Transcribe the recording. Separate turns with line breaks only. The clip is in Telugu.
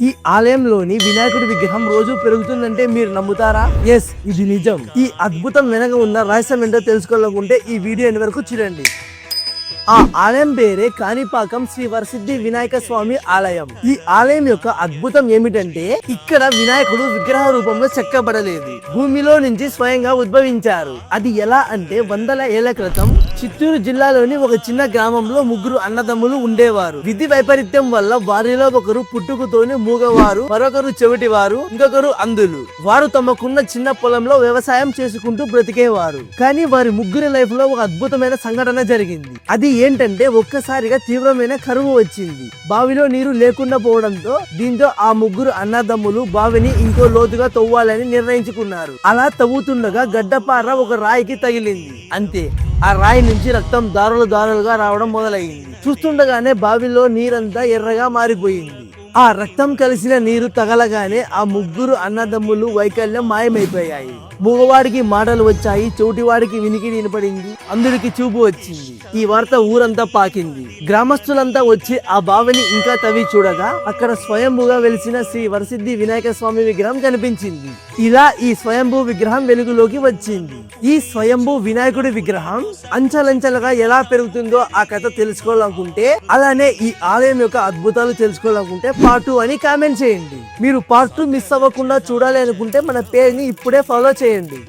ఈ ఆలయంలోని వినాయకుడి విగ్రహం రోజు పెరుగుతుందంటే మీరు నమ్ముతారా? ఎస్, ఇది నిజం. ఈ అద్భుతం వెనక ఉన్న రహస్యం ఏంటో తెలుసుకోవాలనుకుంటే ఈ వీడియో ఎన్ని వరకు చూడండి. ఆ ఆలయం పేరే కాణిపాకం శ్రీ వరసిద్ధి వినాయక స్వామి ఆలయం. ఈ ఆలయం యొక్క అద్భుతం ఏమిటంటే ఇక్కడ వినాయకుడు విగ్రహ రూపంలో చెక్కబడలేదు, భూమిలో నుంచి స్వయంగా ఉద్భవించారు. అది ఎలా అంటే వందల ఏళ్ల క్రితం చిత్తూరు జిల్లాలోని ఒక చిన్న గ్రామంలో ముగ్గురు అన్నదమ్ములు ఉండేవారు. విధి వైపరీత్యం వల్ల వారిలో ఒకరు పుట్టుకతోనే మూగవారు, మరొకరు చెవిటివారు, ఇంకొకరు అంధులు. వారు తమకున్న చిన్న పొలంలో వ్యవసాయం చేసుకుంటూ బ్రతికేవారు. కానీ వారి ముగ్గురి లైఫ్ లో ఒక అద్భుతమైన సంఘటన జరిగింది. అది ఏంటంటే ఒక్కసారిగా తీవ్రమైన కరువు వచ్చింది. బావిలో నీరు లేకుండా పోవడంతో దీంతో ఆ ముగ్గురు అన్నదమ్ములు బావిని ఇంకో లోతుగా తవ్వాలని నిర్ణయించుకున్నారు. అలా తవ్వుతుండగా గడ్డపార ఒక రాయికి తగిలింది. అంతే, ఆ రాయి నుంచి రక్తం దారులుగా రావడం మొదలైంది. చూస్తుండగానే బావిలో నీరంతా ఎర్రగా మారిపోయింది. ఆ రక్తం కలిసిన నీరు తగలగానే ఆ ముగ్గురు అన్నదమ్ములు వైకల్యం మాయమైపోయాయి. మూగవాడికి మాటలు వచ్చాయి, చెవిటివాడికి వినికిడి వినపడింది, అంధుడికి చూపు వచ్చింది. ఈ వార్త ఊరంతా పాకింది. గ్రామస్తులంతా వచ్చి ఆ బావిని ఇంకా తవ్వి చూడగా అక్కడ స్వయంభూగా వెలిసిన శ్రీ వరసిద్ధి వినాయక స్వామి విగ్రహం కనిపించింది. ఇలా ఈ స్వయంభూ విగ్రహం వెలుగులోకి వచ్చింది. ఈ స్వయంభూ వినాయకుడి విగ్రహం అంచెలంచెలుగా ఎలా పెరుగుతుందో ఆ కథ తెలుసుకోవాలనుకుంటే, అలానే ఈ ఆలయం యొక్క అద్భుతాలు తెలుసుకోవాలనుకుంటే పార్ట్ 2 అని కామెంట్ చేయండి. మీరు పార్ట్ 2 మిస్ అవ్వకుండా చూడాలి అనుకుంటే మన పేజ్ ని ఇప్పుడే ఫాలో చేయండి.